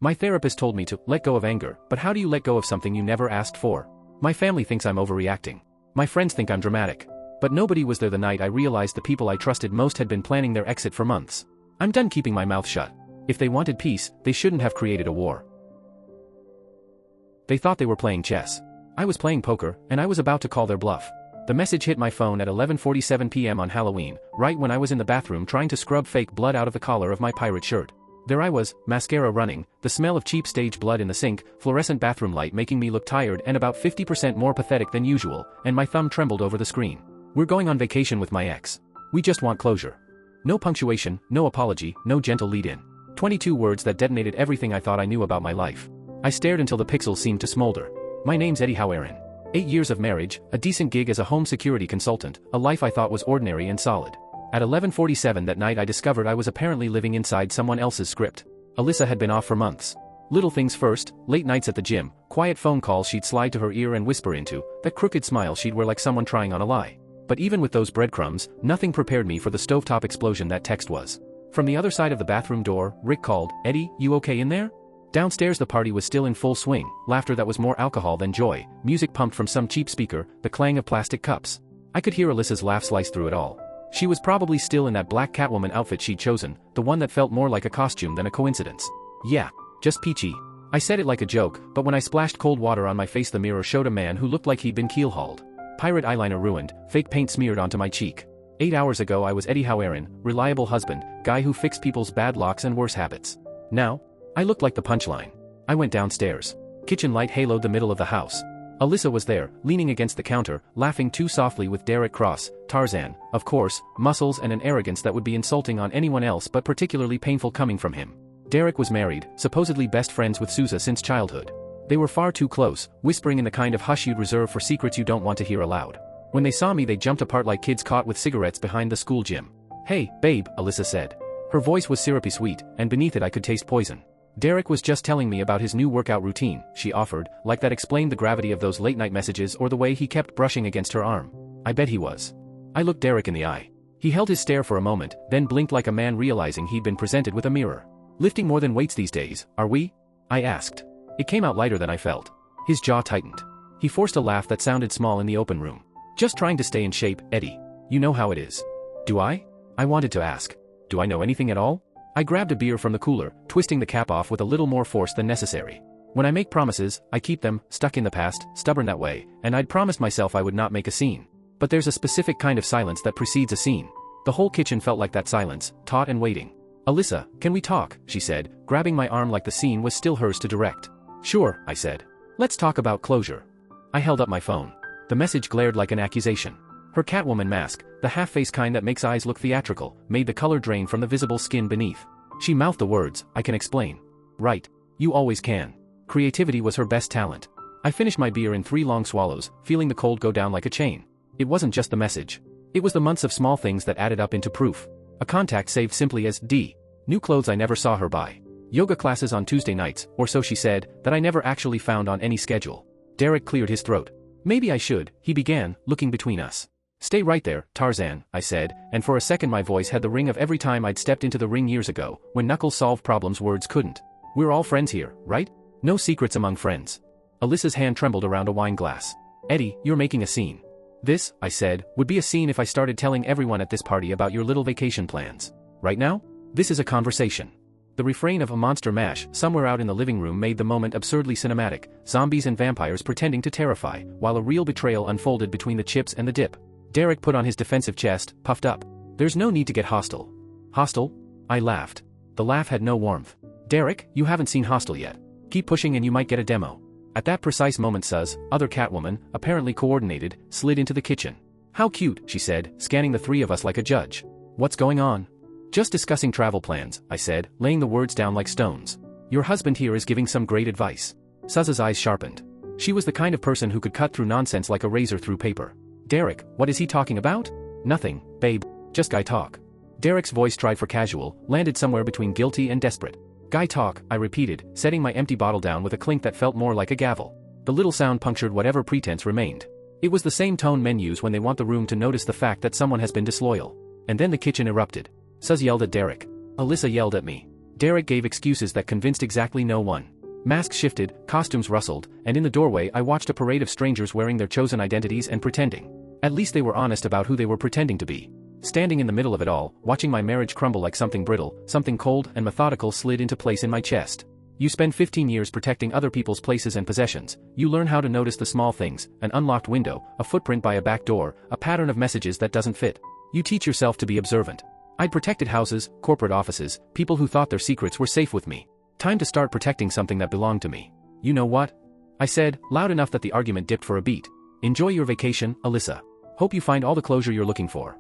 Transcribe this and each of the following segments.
My therapist told me to let go of anger, but how do you let go of something you never asked for? My family thinks I'm overreacting. My friends think I'm dramatic. But nobody was there the night I realized the people I trusted most had been planning their exit for months. I'm done keeping my mouth shut. If they wanted peace, they shouldn't have created a war. They thought they were playing chess. I was playing poker, and I was about to call their bluff. The message hit my phone at 11:47 p.m. on Halloween, right when I was in the bathroom trying to scrub fake blood out of the collar of my pirate shirt. There I was, mascara running, the smell of cheap stage blood in the sink, fluorescent bathroom light making me look tired and about 50% more pathetic than usual, and my thumb trembled over the screen. We're going on vacation with my ex. We just want closure. No punctuation, no apology, no gentle lead-in. 22 words that detonated everything I thought I knew about my life. I stared until the pixels seemed to smolder. My name's Eddie Howerin. 8 years of marriage, a decent gig as a home security consultant, a life I thought was ordinary and solid. At 11:47 that night I discovered I was apparently living inside someone else's script. Alyssa had been off for months. Little things first, late nights at the gym, quiet phone calls she'd slide to her ear and whisper into, that crooked smile she'd wear like someone trying on a lie. But even with those breadcrumbs, nothing prepared me for the stovetop explosion that text was. From the other side of the bathroom door, Rick called, "Eddie, you okay in there?" Downstairs the party was still in full swing, laughter that was more alcohol than joy, music pumped from some cheap speaker, the clang of plastic cups. I could hear Alyssa's laugh slice through it all. She was probably still in that black Catwoman outfit she'd chosen, the one that felt more like a costume than a coincidence. Yeah, just peachy. I said it like a joke, but when I splashed cold water on my face the mirror showed a man who looked like he'd been keel-hauled. Pirate eyeliner ruined, fake paint smeared onto my cheek. 8 hours ago I was Eddie Howerin, reliable husband, guy who fixed people's bad locks and worse habits. Now, I looked like the punchline. I went downstairs. Kitchen light haloed the middle of the house. Alyssa was there, leaning against the counter, laughing too softly with Derek Cross, Tarzan, of course, muscles and an arrogance that would be insulting on anyone else but particularly painful coming from him. Derek was married, supposedly best friends with Sousa since childhood. They were far too close, whispering in the kind of hush you'd reserve for secrets you don't want to hear aloud. When they saw me they jumped apart like kids caught with cigarettes behind the school gym. "Hey, babe," Alyssa said. Her voice was syrupy sweet, and beneath it I could taste poison. "Derek was just telling me about his new workout routine," she offered, like that explained the gravity of those late-night messages or the way he kept brushing against her arm. I bet he was. I looked Derek in the eye. He held his stare for a moment, then blinked like a man realizing he'd been presented with a mirror. "Lifting more than weights these days, are we?" I asked. It came out lighter than I felt. His jaw tightened. He forced a laugh that sounded small in the open room. "Just trying to stay in shape, Eddie. You know how it is." "Do I?" I wanted to ask. "Do I know anything at all?" I grabbed a beer from the cooler, twisting the cap off with a little more force than necessary. When I make promises, I keep them, stuck in the past, stubborn that way, and I'd promised myself I would not make a scene. But there's a specific kind of silence that precedes a scene. The whole kitchen felt like that silence, taut and waiting. "Alyssa, can we talk?" she said, grabbing my arm like the scene was still hers to direct. "Sure," I said. "Let's talk about closure." I held up my phone. The message glared like an accusation. Her Catwoman mask, the half-face kind that makes eyes look theatrical, made the color drain from the visible skin beneath. She mouthed the words, "I can explain." "Right. You always can." Creativity was her best talent. I finished my beer in 3 long swallows, feeling the cold go down like a chain. It wasn't just the message. It was the months of small things that added up into proof. A contact saved simply as D. New clothes I never saw her buy. Yoga classes on Tuesday nights, or so she said, that I never actually found on any schedule. Derek cleared his throat. "Maybe I should," he began, looking between us. "Stay right there, Tarzan," I said, and for a second my voice had the ring of every time I'd stepped into the ring years ago, when knuckles solved problems words couldn't. "We're all friends here, right? No secrets among friends." Alyssa's hand trembled around a wine glass. "Eddie, you're making a scene." "This," I said, "would be a scene if I started telling everyone at this party about your little vacation plans. Right now? This is a conversation." The refrain of a Monster Mash somewhere out in the living room made the moment absurdly cinematic, zombies and vampires pretending to terrify, while a real betrayal unfolded between the chips and the dip. Derek put on his defensive chest, puffed up. "There's no need to get hostile." "Hostile?" I laughed. The laugh had no warmth. "Derek, you haven't seen Hostile yet. Keep pushing and you might get a demo." At that precise moment Suz, other Catwoman, apparently coordinated, slid into the kitchen. "How cute," she said, scanning the 3 of us like a judge. "What's going on?" "Just discussing travel plans," I said, laying the words down like stones. "Your husband here is giving some great advice." Suz's eyes sharpened. She was the kind of person who could cut through nonsense like a razor through paper. "Derek, what is he talking about?" "Nothing, babe. Just guy talk." Derek's voice tried for casual, landed somewhere between guilty and desperate. "Guy talk," I repeated, setting my empty bottle down with a clink that felt more like a gavel. The little sound punctured whatever pretense remained. It was the same tone men use when they want the room to notice the fact that someone has been disloyal. And then the kitchen erupted. Suz yelled at Derek. Alyssa yelled at me. Derek gave excuses that convinced exactly no one. Masks shifted, costumes rustled, and in the doorway I watched a parade of strangers wearing their chosen identities and pretending. At least they were honest about who they were pretending to be. Standing in the middle of it all, watching my marriage crumble like something brittle, something cold and methodical slid into place in my chest. You spend 15 years protecting other people's places and possessions. You learn how to notice the small things, an unlocked window, a footprint by a back door, a pattern of messages that doesn't fit. You teach yourself to be observant. I'd protected houses, corporate offices, people who thought their secrets were safe with me. Time to start protecting something that belonged to me. You know what? I said, loud enough that the argument dipped for a beat. Enjoy your vacation, Alyssa. Hope you find all the closure you're looking for.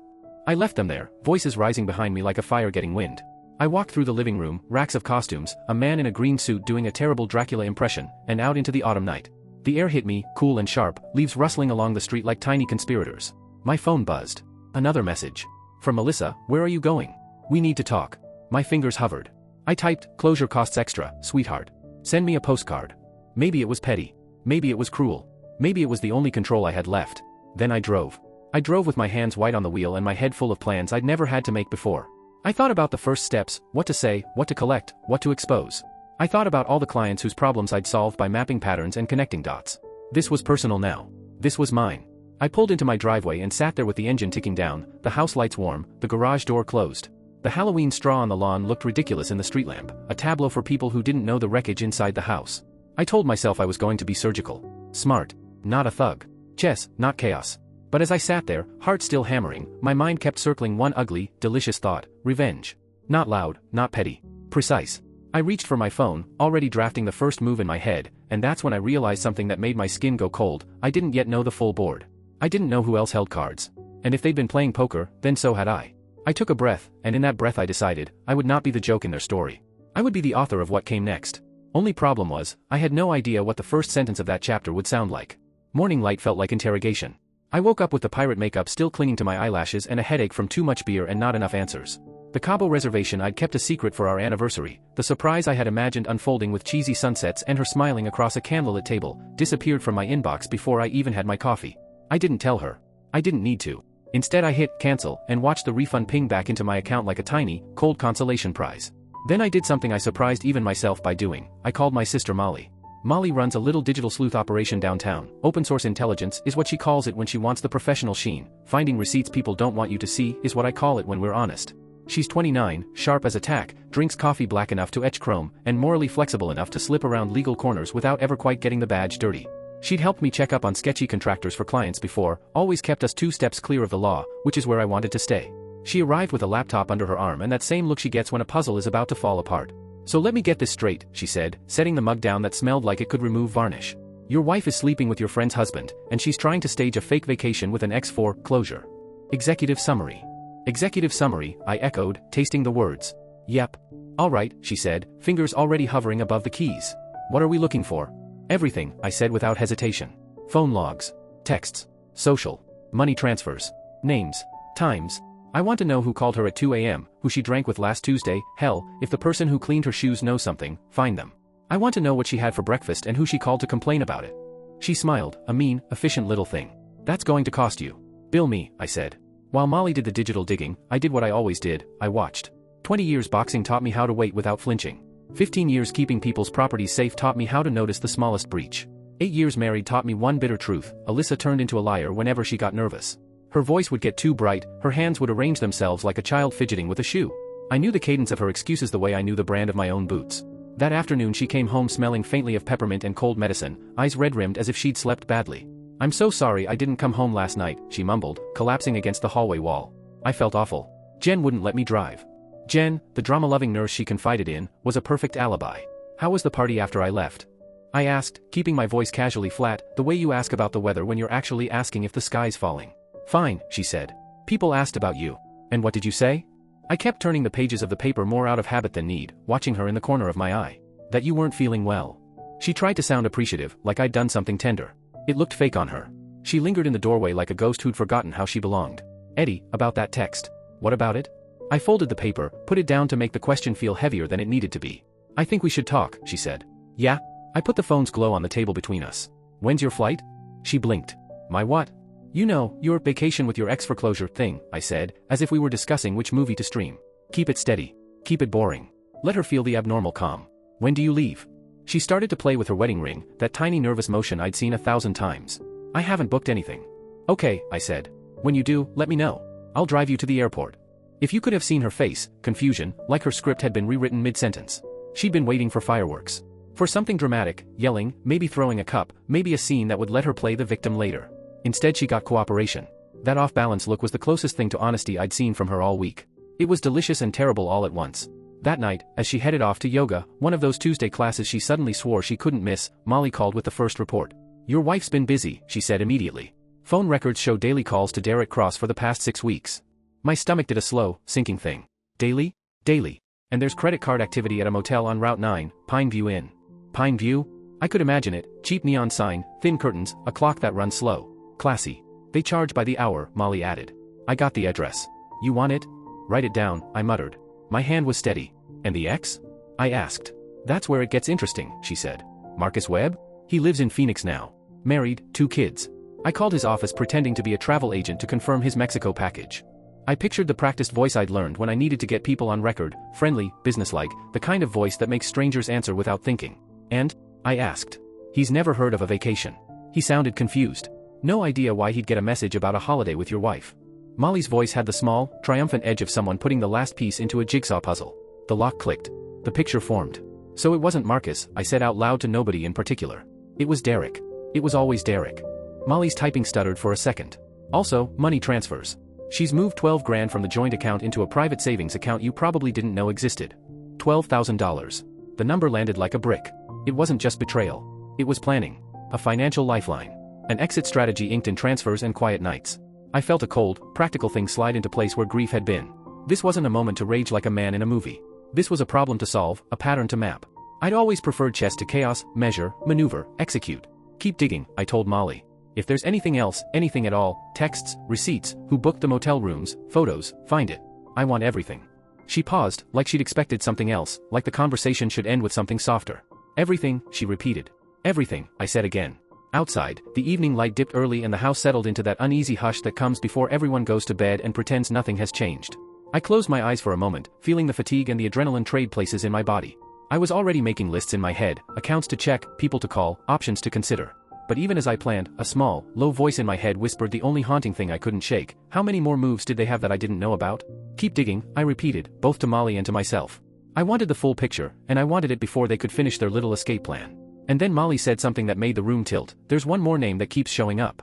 I left them there, voices rising behind me like a fire getting wind. I walked through the living room, racks of costumes, a man in a green suit doing a terrible Dracula impression, and out into the autumn night. The air hit me, cool and sharp, leaves rustling along the street like tiny conspirators. My phone buzzed. Another message. From Melissa, where are you going? We need to talk. My fingers hovered. I typed, closure costs extra, sweetheart. Send me a postcard. Maybe it was petty. Maybe it was cruel. Maybe it was the only control I had left. Then I drove. I drove with my hands wide on the wheel and my head full of plans I'd never had to make before. I thought about the first steps, what to say, what to collect, what to expose. I thought about all the clients whose problems I'd solved by mapping patterns and connecting dots. This was personal now. This was mine. I pulled into my driveway and sat there with the engine ticking down, the house lights warm, the garage door closed. The Halloween straw on the lawn looked ridiculous in the street lamp, a tableau for people who didn't know the wreckage inside the house. I told myself I was going to be surgical. Smart. Not a thug. Chess, not chaos. But as I sat there, heart still hammering, my mind kept circling one ugly, delicious thought: revenge. Not loud, not petty. Precise. I reached for my phone, already drafting the first move in my head, and that's when I realized something that made my skin go cold. I didn't yet know the full board. I didn't know who else held cards. And if they'd been playing poker, then so had I. I took a breath, and in that breath I decided, I would not be the joke in their story. I would be the author of what came next. Only problem was, I had no idea what the first sentence of that chapter would sound like. Morning light felt like interrogation. I woke up with the pirate makeup still clinging to my eyelashes and a headache from too much beer and not enough answers. The Cabo reservation I'd kept a secret for our anniversary, the surprise I had imagined unfolding with cheesy sunsets and her smiling across a candlelit table, disappeared from my inbox before I even had my coffee. I didn't tell her. I didn't need to. Instead I hit cancel and watched the refund ping back into my account like a tiny, cold consolation prize. Then I did something I surprised even myself by doing. I called my sister Molly. Molly runs a little digital sleuth operation downtown. Open source intelligence is what she calls it when she wants the professional sheen. Finding receipts people don't want you to see is what I call it when we're honest. She's 29, sharp as a tack, drinks coffee black enough to etch chrome, and morally flexible enough to slip around legal corners without ever quite getting the badge dirty. She'd helped me check up on sketchy contractors for clients before, always kept us 2 steps clear of the law, which is where I wanted to stay. She arrived with a laptop under her arm and that same look she gets when a puzzle is about to fall apart. So let me get this straight, she said, setting the mug down that smelled like it could remove varnish. Your wife is sleeping with your friend's husband, and she's trying to stage a fake vacation with an ex for closure. Executive summary. Executive summary, I echoed, tasting the words. Yep. All right, she said, fingers already hovering above the keys. What are we looking for? Everything, I said without hesitation. Phone logs. Texts. Social. Money transfers. Names. Times. I want to know who called her at 2 a.m., who she drank with last Tuesday. Hell, if the person who cleaned her shoes knows something, find them. I want to know what she had for breakfast and who she called to complain about it. She smiled, a mean, efficient little thing. That's going to cost you. Bill me, I said. While Molly did the digital digging, I did what I always did, I watched. 20 years boxing taught me how to wait without flinching. 15 years keeping people's properties safe taught me how to notice the smallest breach. 8 years married taught me one bitter truth: Alyssa turned into a liar whenever she got nervous. Her voice would get too bright, her hands would arrange themselves like a child fidgeting with a shoe. I knew the cadence of her excuses the way I knew the brand of my own boots. That afternoon she came home smelling faintly of peppermint and cold medicine, eyes red-rimmed as if she'd slept badly. I'm so sorry I didn't come home last night, she mumbled, collapsing against the hallway wall. I felt awful. Jen wouldn't let me drive. Jen, the drama-loving nurse she confided in, was a perfect alibi. How was the party after I left? I asked, keeping my voice casually flat, the way you ask about the weather when you're actually asking if the sky's falling. Fine, she said. People asked about you. And what did you say? I kept turning the pages of the paper more out of habit than need, watching her in the corner of my eye. That you weren't feeling well. She tried to sound appreciative, like I'd done something tender. It looked fake on her. She lingered in the doorway like a ghost who'd forgotten how she belonged. Eddie, about that text. What about it? I folded the paper, put it down to make the question feel heavier than it needed to be. I think we should talk, she said. Yeah? I put the phone's glow on the table between us. When's your flight? She blinked. My what? You know, your vacation with your ex foreclosure thing, I said, as if we were discussing which movie to stream. Keep it steady. Keep it boring. Let her feel the abnormal calm. When do you leave? She started to play with her wedding ring, that tiny nervous motion I'd seen 1,000 times. I haven't booked anything. Okay, I said. When you do, let me know. I'll drive you to the airport. If you could have seen her face, confusion, like her script had been rewritten mid-sentence. She'd been waiting for fireworks. For something dramatic, yelling, maybe throwing a cup, maybe a scene that would let her play the victim later. Instead she got cooperation. That off-balance look was the closest thing to honesty I'd seen from her all week. It was delicious and terrible all at once. That night, as she headed off to yoga, one of those Tuesday classes she suddenly swore she couldn't miss, Molly called with the first report. Your wife's been busy, she said immediately. Phone records show daily calls to Derek Cross for the past 6 weeks. My stomach did a slow, sinking thing. Daily? Daily. And there's credit card activity at a motel on Route 9, Pine View Inn. Pine View? I could imagine it, cheap neon sign, thin curtains, a clock that runs slow. Classy. They charge by the hour, Molly added. I got the address. You want it? Write it down, I muttered. My hand was steady. And the ex? I asked. That's where it gets interesting, she said. Marcus Webb? He lives in Phoenix now. Married, 2 kids. I called his office pretending to be a travel agent to confirm his Mexico package. I pictured the practiced voice I'd learned when I needed to get people on record, friendly, businesslike, the kind of voice that makes strangers answer without thinking. And? I asked. He's never heard of a vacation. He sounded confused. No idea why he'd get a message about a holiday with your wife. Molly's voice had the small, triumphant edge of someone putting the last piece into a jigsaw puzzle. The lock clicked. The picture formed. So it wasn't Marcus, I said out loud to nobody in particular. It was Derek. It was always Derek. Molly's typing stuttered for a second. Also, money transfers. She's moved 12 grand from the joint account into a private savings account you probably didn't know existed. $12,000. The number landed like a brick. It wasn't just betrayal. It was planning. A financial lifeline. An exit strategy inked in transfers and quiet nights. I felt a cold, practical thing slide into place where grief had been. This wasn't a moment to rage like a man in a movie. This was a problem to solve, a pattern to map. I'd always preferred chess to chaos, measure, maneuver, execute. Keep digging, I told Molly. If there's anything else, anything at all, texts, receipts, who booked the motel rooms, photos, find it. I want everything. She paused, like she'd expected something else, like the conversation should end with something softer. Everything, she repeated. Everything, I said again. Outside, the evening light dipped early and the house settled into that uneasy hush that comes before everyone goes to bed and pretends nothing has changed. I closed my eyes for a moment, feeling the fatigue and the adrenaline trade places in my body. I was already making lists in my head, accounts to check, people to call, options to consider. But even as I planned, a small, low voice in my head whispered the only haunting thing I couldn't shake. How many more moves did they have that I didn't know about? Keep digging, I repeated, both to Molly and to myself. I wanted the full picture, and I wanted it before they could finish their little escape plan. And then Molly said something that made the room tilt. There's one more name that keeps showing up.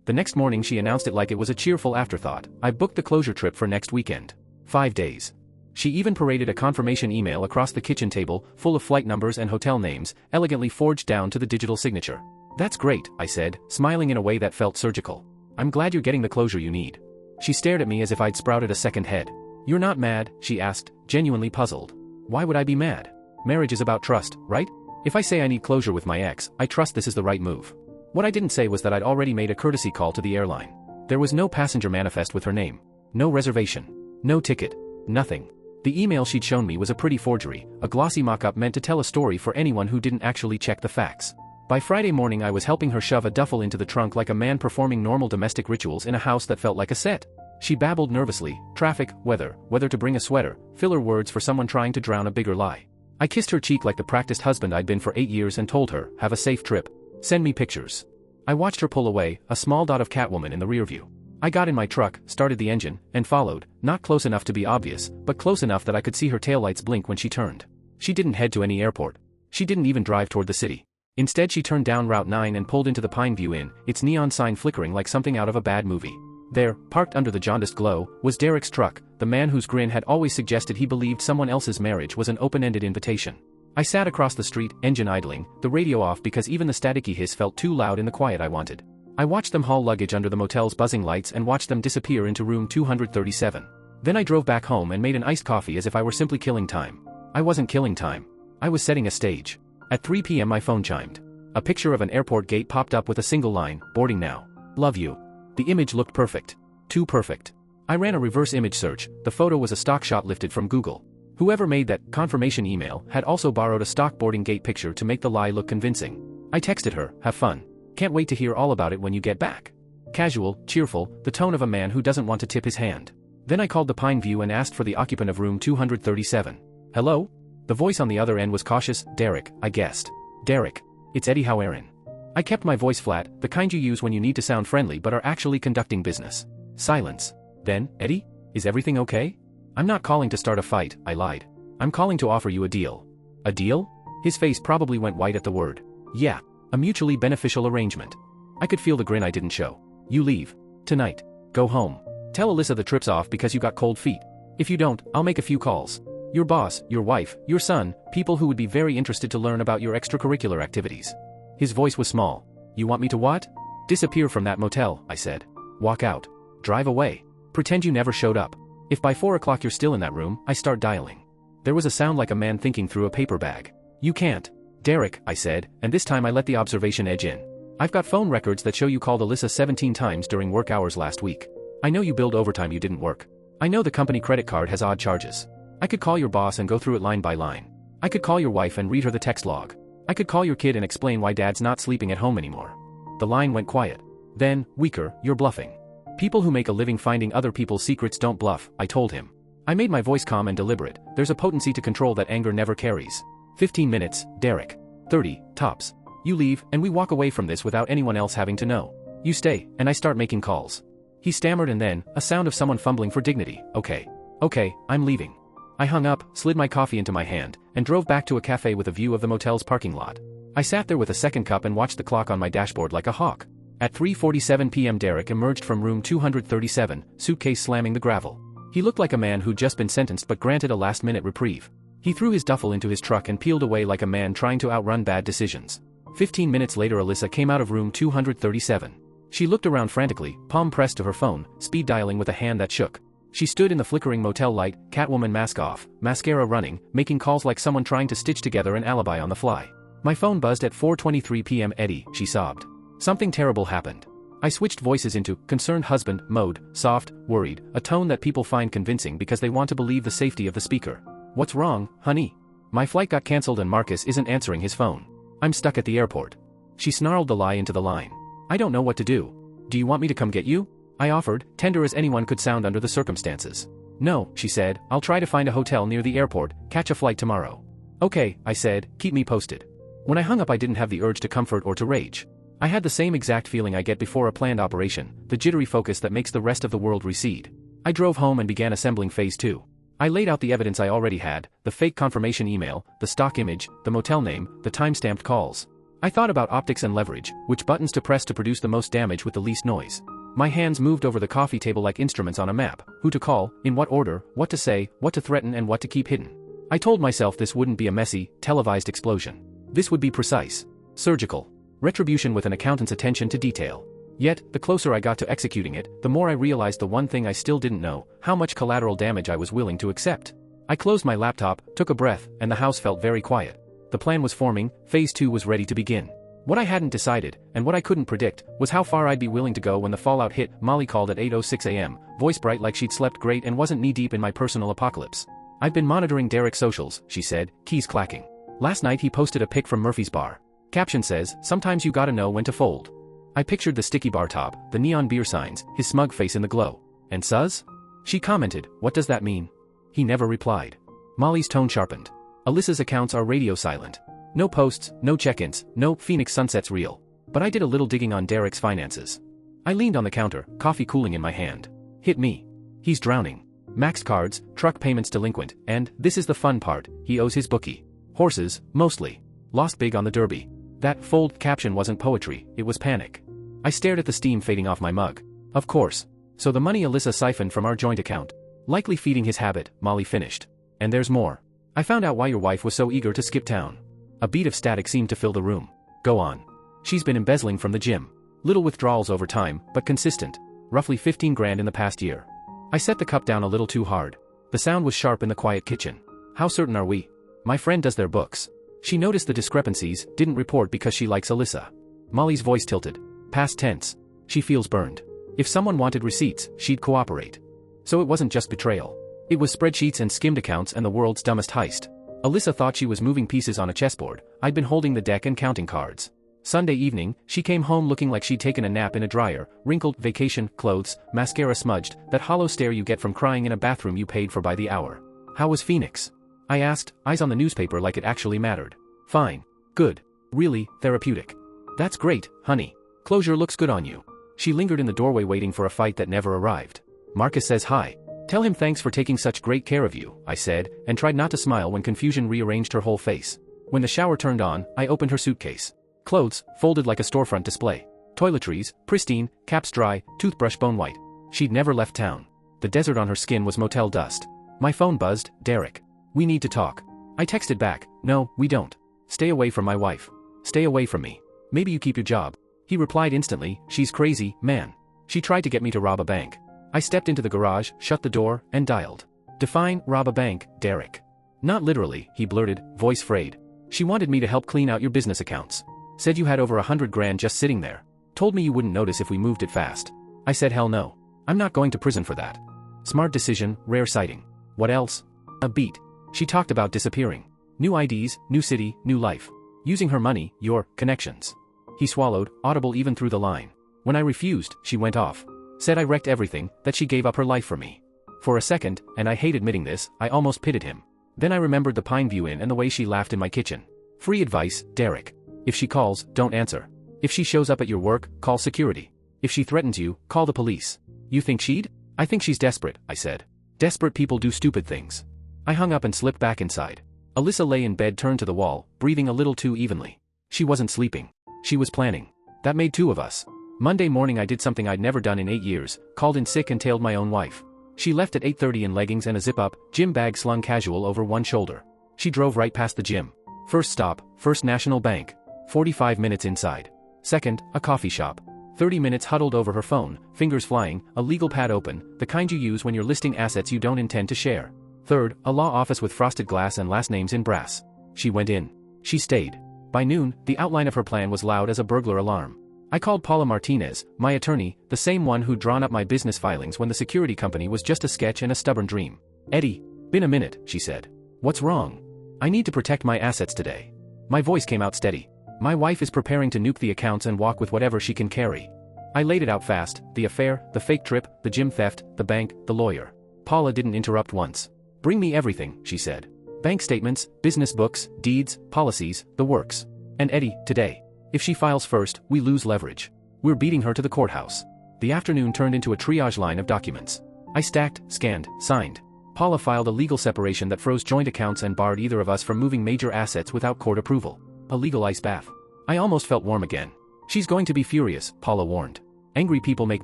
The next morning she announced it like it was a cheerful afterthought. I booked the closure trip for next weekend. 5 days. She even paraded a confirmation email across the kitchen table, full of flight numbers and hotel names, elegantly forged down to the digital signature. That's great, I said, smiling in a way that felt surgical. I'm glad you're getting the closure you need. She stared at me as if I'd sprouted a second head. You're not mad, she asked, genuinely puzzled. Why would I be mad? Marriage is about trust, right? If I say I need closure with my ex, I trust this is the right move. What I didn't say was that I'd already made a courtesy call to the airline. There was no passenger manifest with her name. No reservation. No ticket. Nothing. The email she'd shown me was a pretty forgery, a glossy mock-up meant to tell a story for anyone who didn't actually check the facts. By Friday morning I was helping her shove a duffel into the trunk like a man performing normal domestic rituals in a house that felt like a set. She babbled nervously, traffic, weather, whether to bring a sweater, filler words for someone trying to drown a bigger lie. I kissed her cheek like the practiced husband I'd been for 8 years and told her, have a safe trip. Send me pictures. I watched her pull away, a small dot of Catwoman in the rear view. I got in my truck, started the engine, and followed, not close enough to be obvious, but close enough that I could see her taillights blink when she turned. She didn't head to any airport. She didn't even drive toward the city. Instead she turned down Route 9 and pulled into the Pine View Inn, its neon sign flickering like something out of a bad movie. There, parked under the jaundiced glow, was Derek's truck, the man whose grin had always suggested he believed someone else's marriage was an open-ended invitation. I sat across the street, engine idling, the radio off because even the staticky hiss felt too loud in the quiet I wanted. I watched them haul luggage under the motel's buzzing lights and watched them disappear into room 237. Then I drove back home and made an iced coffee as if I were simply killing time. I wasn't killing time. I was setting a stage. At 3 p.m. my phone chimed. A picture of an airport gate popped up with a single line, boarding now. Love you. The image looked perfect. Too perfect. I ran a reverse image search. The photo was a stock shot lifted from Google. Whoever made that confirmation email had also borrowed a stock boarding gate picture to make the lie look convincing. I texted her, have fun. Can't wait to hear all about it when you get back. Casual, cheerful, the tone of a man who doesn't want to tip his hand. Then I called the Pine View and asked for the occupant of room 237. Hello? The voice on the other end was cautious. Derek, I guessed. Derek. It's Eddie Howerin. I kept my voice flat, the kind you use when you need to sound friendly but are actually conducting business. Silence. Then, Eddie? Is everything okay? I'm not calling to start a fight, I lied. I'm calling to offer you a deal. A deal? His face probably went white at the word. Yeah. A mutually beneficial arrangement. I could feel the grin I didn't show. You leave. Tonight. Go home. Tell Alyssa the trip's off because you got cold feet. If you don't, I'll make a few calls. Your boss, your wife, your son, people who would be very interested to learn about your extracurricular activities. His voice was small. You want me to what? Disappear from that motel, I said. Walk out. Drive away. Pretend you never showed up. If by 4 o'clock you're still in that room, I start dialing. There was a sound like a man thinking through a paper bag. You can't. Derek, I said, and this time I let the observation edge in. I've got phone records that show you called Alyssa 17 times during work hours last week. I know you billed overtime you didn't work. I know the company credit card has odd charges. I could call your boss and go through it line by line. I could call your wife and read her the text log. I could call your kid and explain why dad's not sleeping at home anymore. The line went quiet. Then, weaker, you're bluffing. People who make a living finding other people's secrets don't bluff, I told him. I made my voice calm and deliberate. There's a potency to control that anger never carries. 15 minutes, Derek. 30, tops. You leave, and we walk away from this without anyone else having to know. You stay, and I start making calls. He stammered and then, a sound of someone fumbling for dignity. Okay, I'm leaving. I hung up, slid my coffee into my hand, and drove back to a cafe with a view of the motel's parking lot. I sat there with a second cup and watched the clock on my dashboard like a hawk. At 3:47 p.m. Derek emerged from room 237, suitcase slamming the gravel. He looked like a man who'd just been sentenced but granted a last-minute reprieve. He threw his duffel into his truck and peeled away like a man trying to outrun bad decisions. 15 minutes later Alyssa came out of room 237. She looked around frantically, palm pressed to her phone, speed dialing with a hand that shook. She stood in the flickering motel light, Catwoman mask off, mascara running, making calls like someone trying to stitch together an alibi on the fly. My phone buzzed at 4:23 p.m. Eddie, she sobbed. Something terrible happened. I switched voices into concerned husband mode, soft, worried, a tone that people find convincing because they want to believe the safety of the speaker. What's wrong, honey? My flight got cancelled and Marcus isn't answering his phone. I'm stuck at the airport. She snarled the lie into the line. I don't know what to do. Do you want me to come get you? I offered, tender as anyone could sound under the circumstances. No, she said, I'll try to find a hotel near the airport, catch a flight tomorrow. Okay, I said, keep me posted. When I hung up I didn't have the urge to comfort or to rage. I had the same exact feeling I get before a planned operation, the jittery focus that makes the rest of the world recede. I drove home and began assembling phase 2. I laid out the evidence I already had, the fake confirmation email, the stock image, the motel name, the time-stamped calls. I thought about optics and leverage, which buttons to press to produce the most damage with the least noise. My hands moved over the coffee table like instruments on a map, who to call, in what order, what to say, what to threaten and what to keep hidden. I told myself this wouldn't be a messy, televised explosion. This would be precise. Surgical. Retribution with an accountant's attention to detail. Yet, the closer I got to executing it, the more I realized the one thing I still didn't know, how much collateral damage I was willing to accept. I closed my laptop, took a breath, and the house felt very quiet. The plan was forming, phase 2 was ready to begin. What I hadn't decided, and what I couldn't predict, was how far I'd be willing to go when the fallout hit. Molly called at 8:06 a.m., voice bright like she'd slept great and wasn't knee-deep in my personal apocalypse. I've been monitoring Derek's socials, she said, keys clacking. Last night he posted a pic from Murphy's bar. Caption says, sometimes you gotta know when to fold. I pictured the sticky bar top, the neon beer signs, his smug face in the glow. And Suz? She commented, what does that mean? He never replied. Molly's tone sharpened. Alyssa's accounts are radio silent. No posts, no check-ins, no Phoenix sunsets reel. But I did a little digging on Derek's finances. I leaned on the counter, coffee cooling in my hand. Hit me. He's drowning. Maxed cards, truck payments delinquent, and, this is the fun part, he owes his bookie. Horses, mostly. Lost big on the Derby. That fold caption wasn't poetry, it was panic. I stared at the steam fading off my mug. Of course. So the money Alyssa siphoned from our joint account. Likely feeding his habit, Molly finished. And there's more. I found out why your wife was so eager to skip town. A beat of static seemed to fill the room. Go on. She's been embezzling from the gym. Little withdrawals over time, but consistent. Roughly 15 grand in the past year. I set the cup down a little too hard. The sound was sharp in the quiet kitchen. How certain are we? My friend does their books. She noticed the discrepancies, didn't report because she likes Alyssa. Molly's voice tilted. Past tense. She feels burned. If someone wanted receipts, she'd cooperate. So it wasn't just betrayal. It was spreadsheets and skimmed accounts and the world's dumbest heist. Alyssa thought she was moving pieces on a chessboard. I'd been holding the deck and counting cards. Sunday evening, she came home looking like she'd taken a nap in a dryer, wrinkled, vacation, clothes, mascara smudged, that hollow stare you get from crying in a bathroom you paid for by the hour. How was Phoenix? I asked, eyes on the newspaper like it actually mattered. Fine. Good. Really, therapeutic. That's great, honey. Closure looks good on you. She lingered in the doorway waiting for a fight that never arrived. Marcus says hi. Tell him thanks for taking such great care of you, I said, and tried not to smile when confusion rearranged her whole face. When the shower turned on, I opened her suitcase. Clothes, folded like a storefront display. Toiletries, pristine, caps dry, toothbrush bone white. She'd never left town. The desert on her skin was motel dust. My phone buzzed. Derek. We need to talk. I texted back, no, we don't. Stay away from my wife. Stay away from me. Maybe you keep your job. He replied instantly, she's crazy, man. She tried to get me to rob a bank. I stepped into the garage, shut the door, and dialed. Define, rob a bank, Derek. Not literally, he blurted, voice frayed. She wanted me to help clean out your business accounts. Said you had over 100 grand just sitting there. Told me you wouldn't notice if we moved it fast. I said hell no. I'm not going to prison for that. Smart decision, rare sighting. What else? A beat. She talked about disappearing. New IDs, new city, new life. Using her money, your connections. He swallowed, audible even through the line. When I refused, she went off. Said I wrecked everything, that she gave up her life for me. For a second, and I hate admitting this, I almost pitied him. Then I remembered the Pineview Inn and the way she laughed in my kitchen. Free advice, Derek. If she calls, don't answer. If she shows up at your work, call security. If she threatens you, call the police. You think she'd? I think she's desperate, I said. Desperate people do stupid things. I hung up and slipped back inside. Alyssa lay in bed turned to the wall, breathing a little too evenly. She wasn't sleeping. She was planning. That made two of us. Monday morning I did something I'd never done in 8 years, called in sick and tailed my own wife. She left at 8:30 in leggings and a zip-up, gym bag slung casual over one shoulder. She drove right past the gym. First stop, First National Bank. 45 minutes inside. Second, a coffee shop. 30 minutes huddled over her phone, fingers flying, a legal pad open, the kind you use when you're listing assets you don't intend to share. Third, a law office with frosted glass and last names in brass. She went in. She stayed. By noon, the outline of her plan was loud as a burglar alarm. I called Paula Martinez, my attorney, the same one who'd drawn up my business filings when the security company was just a sketch and a stubborn dream. Eddie. Been a minute, she said. What's wrong? I need to protect my assets today. My voice came out steady. My wife is preparing to nuke the accounts and walk with whatever she can carry. I laid it out fast, the affair, the fake trip, the gym theft, the bank, the lawyer. Paula didn't interrupt once. Bring me everything, she said. Bank statements, business books, deeds, policies, the works. And Eddie, today. If she files first, we lose leverage. We're beating her to the courthouse. The afternoon turned into a triage line of documents. I stacked, scanned, signed. Paula filed a legal separation that froze joint accounts and barred either of us from moving major assets without court approval. A legal ice bath. I almost felt warm again. She's going to be furious, Paula warned. Angry people make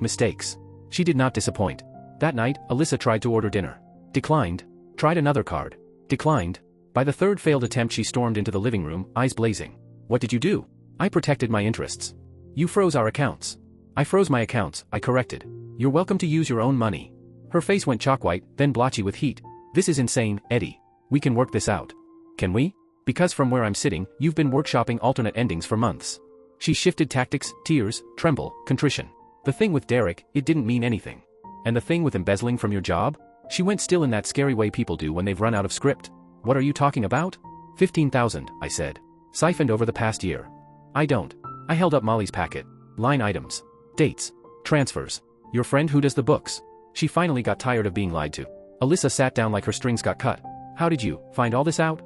mistakes. She did not disappoint. That night, Alyssa tried to order dinner. Declined. Tried another card. Declined. By the third failed attempt she stormed into the living room, eyes blazing. What did you do? I protected my interests. You froze our accounts. I froze my accounts, I corrected. You're welcome to use your own money. Her face went chalk white, then blotchy with heat. This is insane, Eddie. We can work this out. Can we? Because from where I'm sitting, you've been workshopping alternate endings for months. She shifted tactics, tears, tremble, contrition. The thing with Derek, it didn't mean anything. And the thing with embezzling from your job? She went still in that scary way people do when they've run out of script. What are you talking about? 15,000, I said. Siphoned over the past year. I don't. I held up Molly's packet. Line items. Dates. Transfers. Your friend who does the books. She finally got tired of being lied to. Alyssa sat down like her strings got cut. How did you find all this out?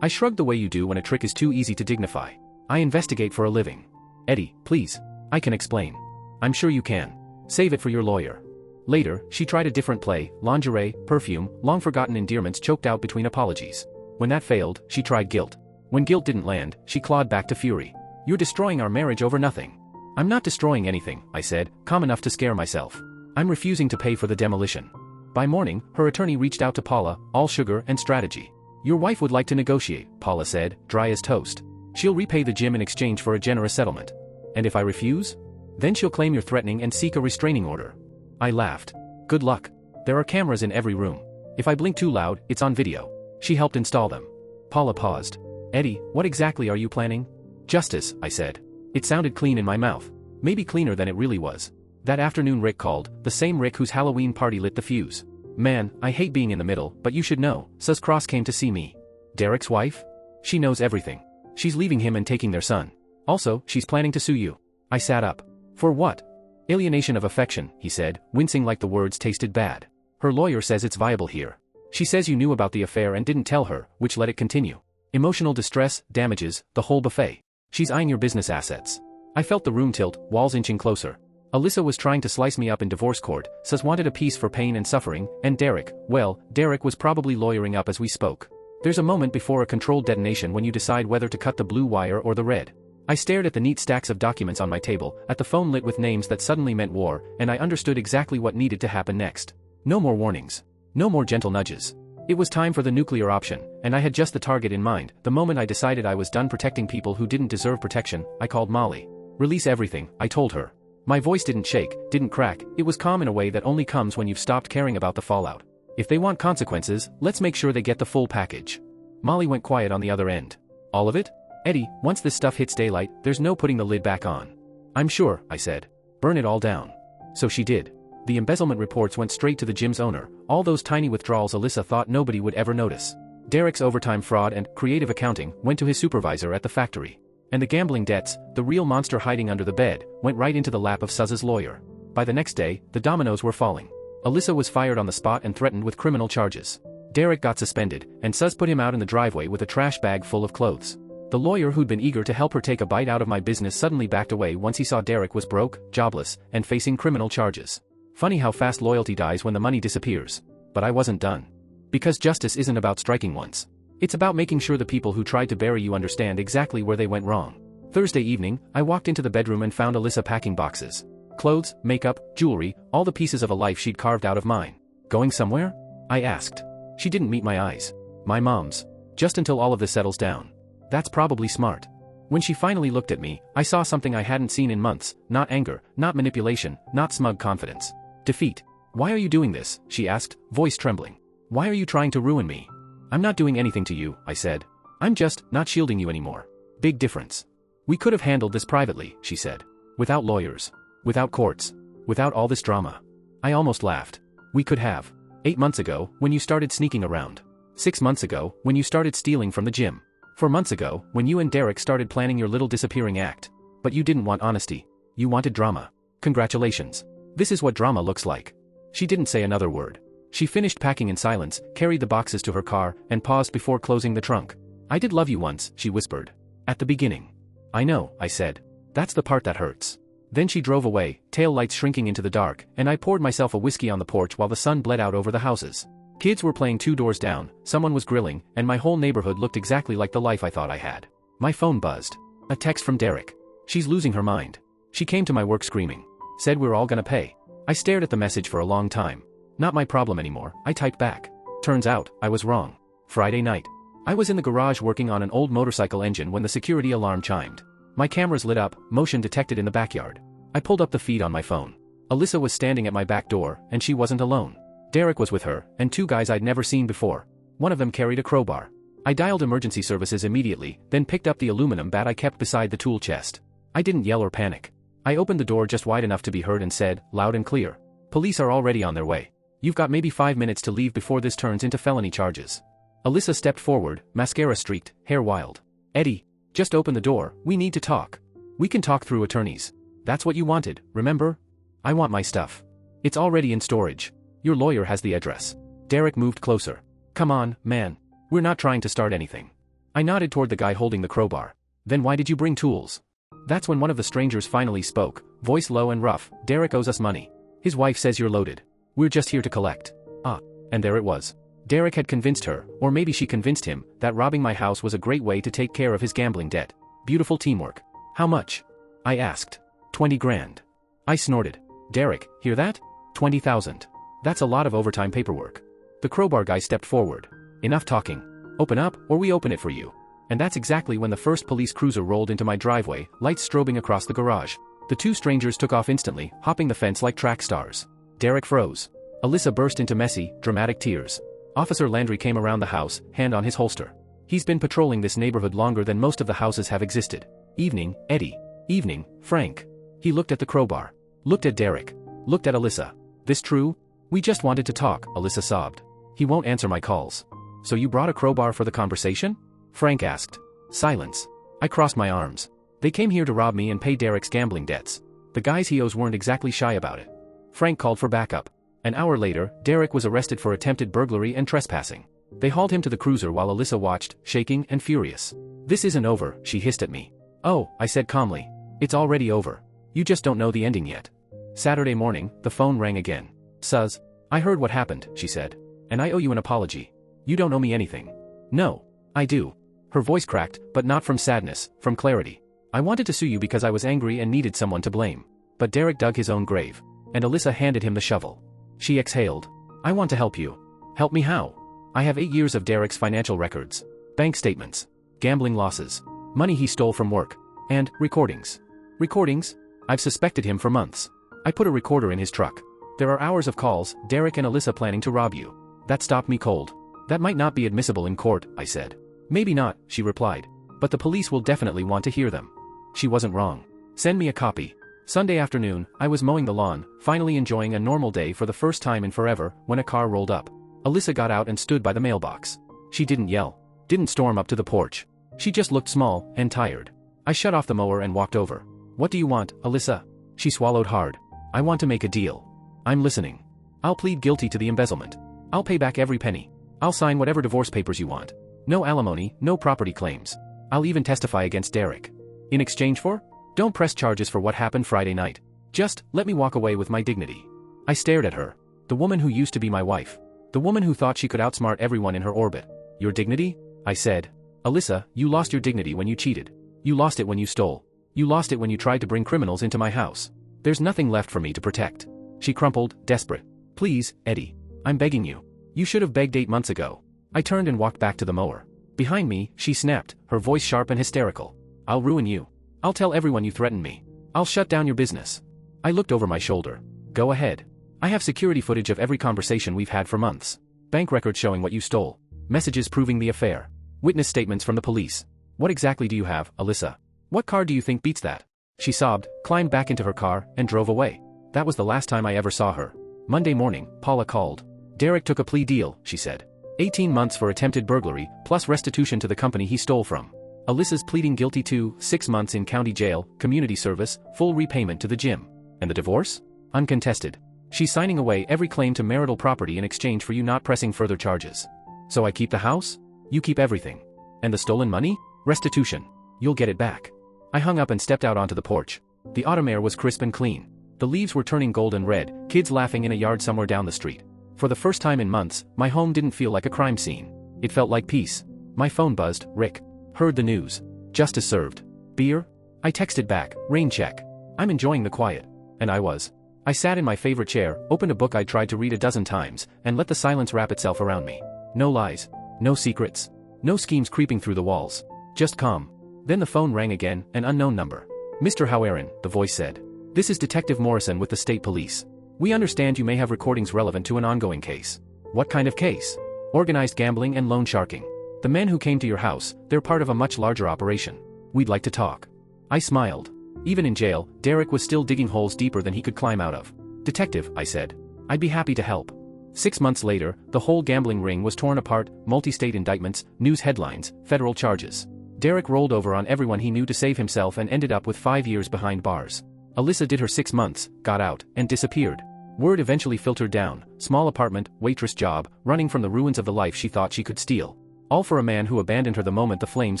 I shrugged the way you do when a trick is too easy to dignify. I investigate for a living. Eddie, please. I can explain. I'm sure you can. Save it for your lawyer. Later, she tried a different play, lingerie, perfume, long-forgotten endearments choked out between apologies. When that failed, she tried guilt. When guilt didn't land, she clawed back to fury. You're destroying our marriage over nothing. I'm not destroying anything, I said, calm enough to scare myself. I'm refusing to pay for the demolition. By morning, her attorney reached out to Paula, all sugar and strategy. Your wife would like to negotiate, Paula said, dry as toast. She'll repay the gym in exchange for a generous settlement. And if I refuse? Then she'll claim you're threatening and seek a restraining order. I laughed. Good luck. There are cameras in every room. If I blink too loud, it's on video. She helped install them. Paula paused. Eddie, what exactly are you planning? Justice, I said. It sounded clean in my mouth. Maybe cleaner than it really was. That afternoon Rick called, the same Rick whose Halloween party lit the fuse. Man, I hate being in the middle, but you should know, Sus Cross came to see me. Derek's wife? She knows everything. She's leaving him and taking their son. Also, she's planning to sue you. I sat up. For what? Alienation of affection, he said, wincing like the words tasted bad. Her lawyer says it's viable here. She says you knew about the affair and didn't tell her, which let it continue. Emotional distress, damages, the whole buffet. She's eyeing your business assets. I felt the room tilt, walls inching closer. Alyssa was trying to slice me up in divorce court, Sus wanted a piece for pain and suffering, and Derek, well, Derek was probably lawyering up as we spoke. There's a moment before a controlled detonation when you decide whether to cut the blue wire or the red. I stared at the neat stacks of documents on my table, at the phone lit with names that suddenly meant war, and I understood exactly what needed to happen next. No more warnings. No more gentle nudges. It was time for the nuclear option, and I had just the target in mind. The moment I decided I was done protecting people who didn't deserve protection, I called Molly. Release everything, I told her. My voice didn't shake, didn't crack, it was calm in a way that only comes when you've stopped caring about the fallout. If they want consequences, let's make sure they get the full package. Molly went quiet on the other end. All of it? Eddie, once this stuff hits daylight, there's no putting the lid back on. I'm sure, I said. Burn it all down. So she did. The embezzlement reports went straight to the gym's owner, all those tiny withdrawals Alyssa thought nobody would ever notice. Derek's overtime fraud and creative accounting went to his supervisor at the factory. And the gambling debts, the real monster hiding under the bed, went right into the lap of Suzz's lawyer. By the next day, the dominoes were falling. Alyssa was fired on the spot and threatened with criminal charges. Derek got suspended, and Suzz put him out in the driveway with a trash bag full of clothes. The lawyer who'd been eager to help her take a bite out of my business suddenly backed away once he saw Derek was broke, jobless, and facing criminal charges. Funny how fast loyalty dies when the money disappears. But I wasn't done. Because justice isn't about striking once. It's about making sure the people who tried to bury you understand exactly where they went wrong. Thursday evening, I walked into the bedroom and found Alyssa packing boxes. Clothes, makeup, jewelry, all the pieces of a life she'd carved out of mine. Going somewhere? I asked. She didn't meet my eyes. My mom's. Just until all of this settles down. That's probably smart. When she finally looked at me, I saw something I hadn't seen in months, not anger, not manipulation, not smug confidence. Defeat. Why are you doing this? She asked, voice trembling. Why are you trying to ruin me? I'm not doing anything to you, I said. I'm just not shielding you anymore. Big difference. We could have handled this privately, she said. Without lawyers. Without courts. Without all this drama. I almost laughed. We could have. 8 months ago, when you started sneaking around. 6 months ago, when you started stealing from the gym. 4 months ago, when you and Derek started planning your little disappearing act. But you didn't want honesty. You wanted drama. Congratulations. This is what drama looks like. She didn't say another word. She finished packing in silence, carried the boxes to her car, and paused before closing the trunk. I did love you once, she whispered. At the beginning. I know, I said. That's the part that hurts. Then she drove away, tail lights shrinking into the dark, and I poured myself a whiskey on the porch while the sun bled out over the houses. Kids were playing 2 doors down, someone was grilling, and my whole neighborhood looked exactly like the life I thought I had. My phone buzzed. A text from Derek. She's losing her mind. She came to my work screaming. Said we're all gonna pay. I stared at the message for a long time. Not my problem anymore, I typed back. Turns out, I was wrong. Friday night. I was in the garage working on an old motorcycle engine when the security alarm chimed. My cameras lit up, motion detected in the backyard. I pulled up the feed on my phone. Alyssa was standing at my back door, and she wasn't alone. Derek was with her, and 2 guys I'd never seen before. One of them carried a crowbar. I dialed emergency services immediately, then picked up the aluminum bat I kept beside the tool chest. I didn't yell or panic. I opened the door just wide enough to be heard and said, loud and clear. Police are already on their way. You've got maybe 5 minutes to leave before this turns into felony charges. Alyssa stepped forward, mascara streaked, hair wild. Eddie, just open the door, we need to talk. We can talk through attorneys. That's what you wanted, remember? I want my stuff. It's already in storage. Your lawyer has the address. Derek moved closer. Come on, man. We're not trying to start anything. I nodded toward the guy holding the crowbar. Then why did you bring tools? That's when one of the strangers finally spoke, voice low and rough. Derek owes us money. His wife says you're loaded. We're just here to collect. Ah, and there it was. Derek had convinced her, or maybe she convinced him, that robbing my house was a great way to take care of his gambling debt. Beautiful teamwork. How much? I asked. 20 grand. I snorted. Derek, hear that? 20,000. That's a lot of overtime paperwork. The crowbar guy stepped forward. Enough talking. Open up, or we open it for you. And that's exactly when the first police cruiser rolled into my driveway, lights strobing across the garage. The 2 strangers took off instantly, hopping the fence like track stars. Derek froze. Alyssa burst into messy, dramatic tears. Officer Landry came around the house, hand on his holster. He's been patrolling this neighborhood longer than most of the houses have existed. Evening, Eddie. Evening, Frank. He looked at the crowbar. Looked at Derek. Looked at Alyssa. This true? We just wanted to talk, Alyssa sobbed. He won't answer my calls. So you brought a crowbar for the conversation? Frank asked. Silence. I crossed my arms. They came here to rob me and pay Derek's gambling debts. The guys he owes weren't exactly shy about it. Frank called for backup. An hour later, Derek was arrested for attempted burglary and trespassing. They hauled him to the cruiser while Alyssa watched, shaking and furious. "This isn't over," she hissed at me. "Oh," I said calmly. "It's already over. You just don't know the ending yet." Saturday morning, the phone rang again. "Suz, I heard what happened," she said. "And I owe you an apology." "You don't owe me anything." "No. I do." Her voice cracked, but not from sadness, from clarity. "I wanted to sue you because I was angry and needed someone to blame." But Derek dug his own grave. And Alyssa handed him the shovel. She exhaled. "I want to help you." "Help me how?" "I have 8 years of Derek's financial records. Bank statements. Gambling losses. Money he stole from work. And recordings." "Recordings?" "I've suspected him for months. I put a recorder in his truck. There are hours of calls, Derek and Alyssa planning to rob you." That stopped me cold. "That might not be admissible in court," I said. "Maybe not," she replied. "But the police will definitely want to hear them." She wasn't wrong. "Send me a copy." Sunday afternoon, I was mowing the lawn, finally enjoying a normal day for the first time in forever, when a car rolled up. Alyssa got out and stood by the mailbox. She didn't yell. Didn't storm up to the porch. She just looked small and tired. I shut off the mower and walked over. "What do you want, Alyssa?" She swallowed hard. "I want to make a deal." "I'm listening." "I'll plead guilty to the embezzlement. I'll pay back every penny. I'll sign whatever divorce papers you want. No alimony, no property claims. I'll even testify against Derek. In exchange for? Don't press charges for what happened Friday night. Just, let me walk away with my dignity." I stared at her. The woman who used to be my wife. The woman who thought she could outsmart everyone in her orbit. "Your dignity?" I said. "Alyssa, you lost your dignity when you cheated. You lost it when you stole. You lost it when you tried to bring criminals into my house. There's nothing left for me to protect." She crumpled, desperate. "Please, Eddie. I'm begging you. You should have begged 8 months ago." I turned and walked back to the mower. Behind me, she snapped, her voice sharp and hysterical. "I'll ruin you. I'll tell everyone you threatened me. I'll shut down your business." I looked over my shoulder. "Go ahead. I have security footage of every conversation we've had for months. Bank records showing what you stole. Messages proving the affair. Witness statements from the police. What exactly do you have, Alyssa? What car do you think beats that?" She sobbed, climbed back into her car, and drove away. That was the last time I ever saw her. Monday morning, Paula called. "Derek took a plea deal," she said. 18 months for attempted burglary, plus restitution to the company he stole from. Alyssa's pleading guilty to 6 months in county jail, community service, full repayment to the gym. And the divorce? Uncontested. She's signing away every claim to marital property in exchange for you not pressing further charges. So I keep the house? You keep everything. And the stolen money? Restitution. You'll get it back. I hung up and stepped out onto the porch. The autumn air was crisp and clean. The leaves were turning golden red, kids laughing in a yard somewhere down the street. For the first time in months, my home didn't feel like a crime scene. It felt like peace. My phone buzzed. "Rick. Heard the news. Justice served. Beer?" I texted back, "Rain check. I'm enjoying the quiet." And I was. I sat in my favorite chair, opened a book I'd tried to read a dozen times, and let the silence wrap itself around me. No lies. No secrets. No schemes creeping through the walls. Just calm. Then the phone rang again, an unknown number. "Mr. Howerin," the voice said. "This is Detective Morrison with the state police. We understand you may have recordings relevant to an ongoing case." "What kind of case?" "Organized gambling and loan sharking. The men who came to your house, they're part of a much larger operation. We'd like to talk." I smiled. Even in jail, Derek was still digging holes deeper than he could climb out of. "Detective," I said. "I'd be happy to help." 6 months later, the whole gambling ring was torn apart, multi-state indictments, news headlines, federal charges. Derek rolled over on everyone he knew to save himself and ended up with 5 years behind bars. Alyssa did her 6 months, got out, and disappeared. Word eventually filtered down: small apartment, waitress job, running from the ruins of the life she thought she could steal. All for a man who abandoned her the moment the flames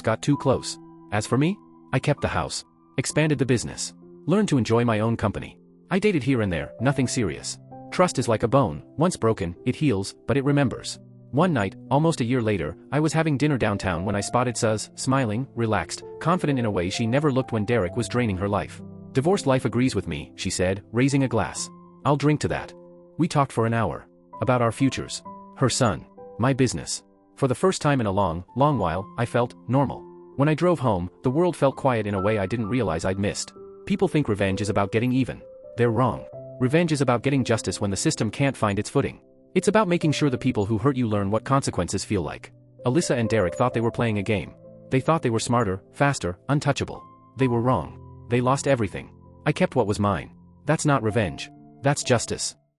got too close. As for me, I kept the house. Expanded the business. Learned to enjoy my own company. I dated here and there, nothing serious. Trust is like a bone, once broken, it heals, but it remembers. One night, almost a year later, I was having dinner downtown when I spotted Suz, smiling, relaxed, confident in a way she never looked when Derek was draining her life. "Divorced life agrees with me," she said, raising a glass. "I'll drink to that." We talked for an hour. About our futures. Her son. My business. For the first time in a long, long while, I felt normal. When I drove home, the world felt quiet in a way I didn't realize I'd missed. People think revenge is about getting even. They're wrong. Revenge is about getting justice when the system can't find its footing. It's about making sure the people who hurt you learn what consequences feel like. Alyssa and Derek thought they were playing a game. They thought they were smarter, faster, untouchable. They were wrong. They lost everything. I kept what was mine. That's not revenge. That's justice.